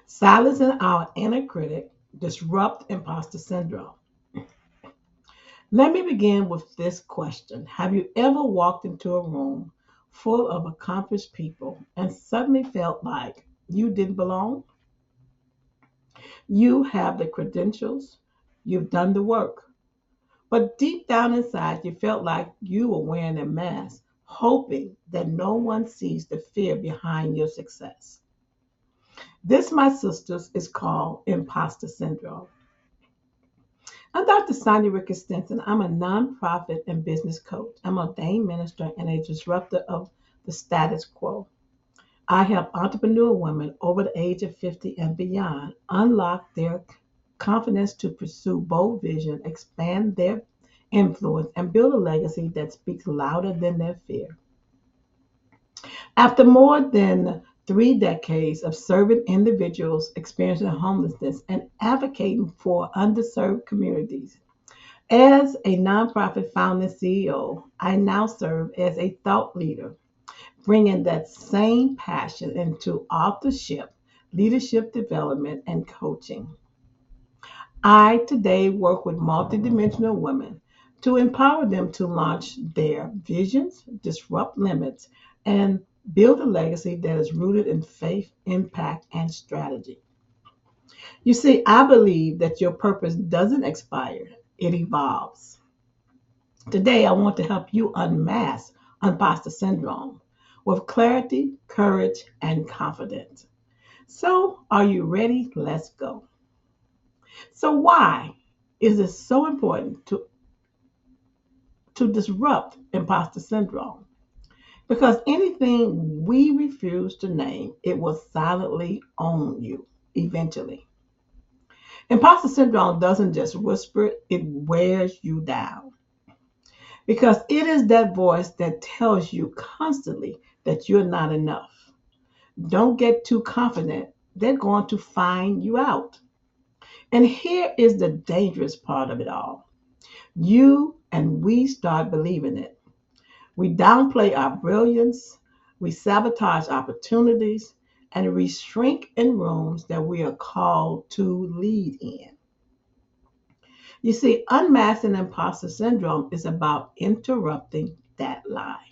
Silencing our inner critic, disrupt imposter syndrome. Let me begin with this question. Have you ever walked into a room full of accomplished people and suddenly felt like you didn't belong? You have the credentials, you've done the work, but deep down inside, you felt like you were wearing a mask, hoping that no one sees the fear behind your success. This, my sisters, is called imposter syndrome. I'm Dr. Sonia Rickey Stinson. I'm a nonprofit and business coach. I'm an ordained minister and a disruptor of the status quo. I help entrepreneur women over the age of 50 and beyond unlock their confidence to pursue bold vision, expand their influence, and build a legacy that speaks louder than their fear. After more than 3 decades of serving individuals experiencing homelessness and advocating for underserved communities, as a nonprofit founding CEO, I now serve as a thought leader, bringing that same passion into authorship, leadership development, and coaching. I today work with multidimensional women to empower them to launch their visions, disrupt limits, and build a legacy that is rooted in faith, impact, and strategy. You see, I believe that your purpose doesn't expire, it evolves. Today, I want to help you unmask imposter syndrome with clarity, courage, and confidence. So, are you ready? Let's go. So, why is it so important to disrupt imposter syndrome? Because anything we refuse to name, it will silently own you eventually. Imposter syndrome doesn't just whisper, it wears you down. Because it is that voice that tells you constantly that you're not enough. Don't get too confident. They're going to find you out. And here is the dangerous part of it all. You and we start believing it. We downplay our brilliance, we sabotage opportunities, and we shrink in rooms that we are called to lead in. You see, unmasking imposter syndrome is about interrupting that lie.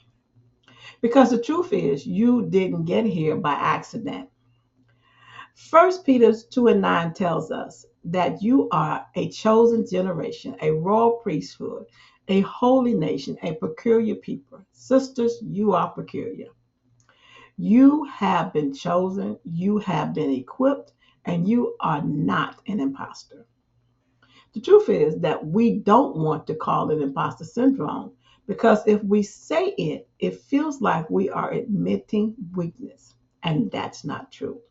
Because the truth is, you didn't get here by accident. First Peter 2 and 9 tells us that you are a chosen generation, a royal priesthood, a holy nation, a peculiar people. Sisters, you are peculiar. You have been chosen, you have been equipped, and you are not an imposter. The truth is that we don't want to call it imposter syndrome because if we say it, it feels like we are admitting weakness, and that's not true.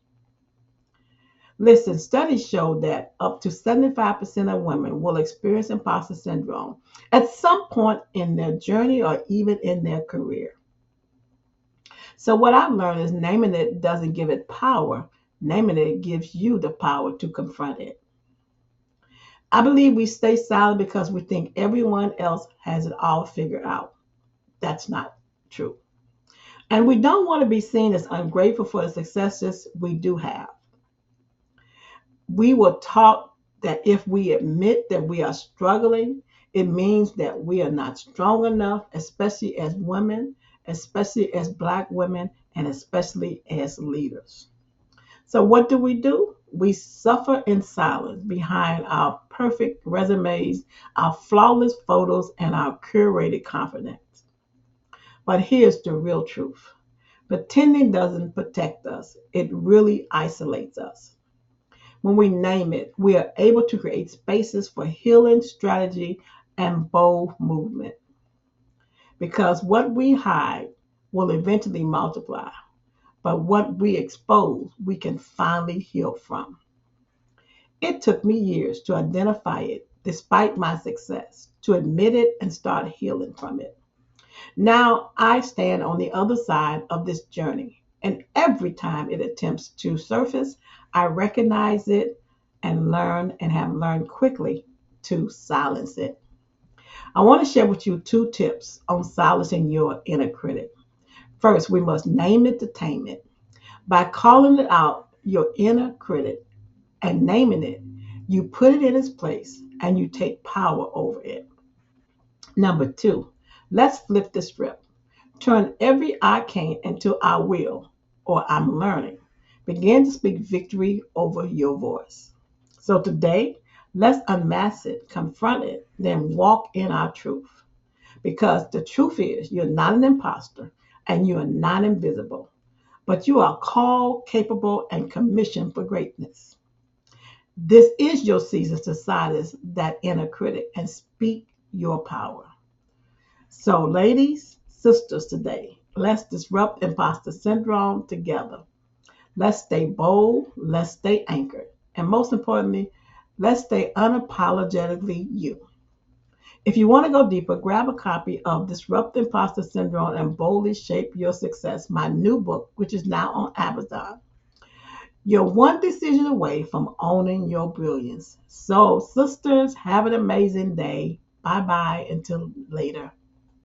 Listen, studies show that up to 75% of women will experience imposter syndrome at some point in their journey or even in their career. So, what I've learned is naming it doesn't give it power, naming it gives you the power to confront it. I believe we stay silent because we think everyone else has it all figured out. That's not true. And we don't want to be seen as ungrateful for the successes we do have. We were taught that if we admit that we are struggling, it means that we are not strong enough, especially as women, especially as Black women, and especially as leaders. So, what do? We suffer in silence behind our perfect resumes, our flawless photos, and our curated confidence. But here's the real truth: pretending doesn't protect us, it really isolates us. When we name it, we are able to create spaces for healing, strategy, and bold movement. Because what we hide will eventually multiply, but what we expose, we can finally heal from. It took me years to identify it, despite my success, to admit it and start healing from it. Now I stand on the other side of this journey, and every time it attempts to surface, I recognize it and learn and have learned quickly to silence it. I want to share with you 2 tips on silencing your inner critic. First, we must name it to tame it. By calling it out, your inner critic and naming it, you put it in its place and you take power over it. Number two, let's flip the script. Turn every I can't into I will or I'm learning. Begin to speak victory over your voice. So today, let's unmask it, confront it, then walk in our truth. Because the truth is, you're not an imposter and you are not invisible, but you are called, capable, and commissioned for greatness. This is your season to silence that inner critic and speak your power. So, ladies, sisters, today, let's disrupt imposter syndrome together. Let's stay bold, let's stay anchored, and most importantly, let's stay unapologetically you. If you want to go deeper, grab a copy of Disrupt Imposter Syndrome and Boldly Shape Your Success, my new book, which is now on Amazon. You're one decision away from owning your brilliance. So, sisters, have an amazing day. Bye bye until later.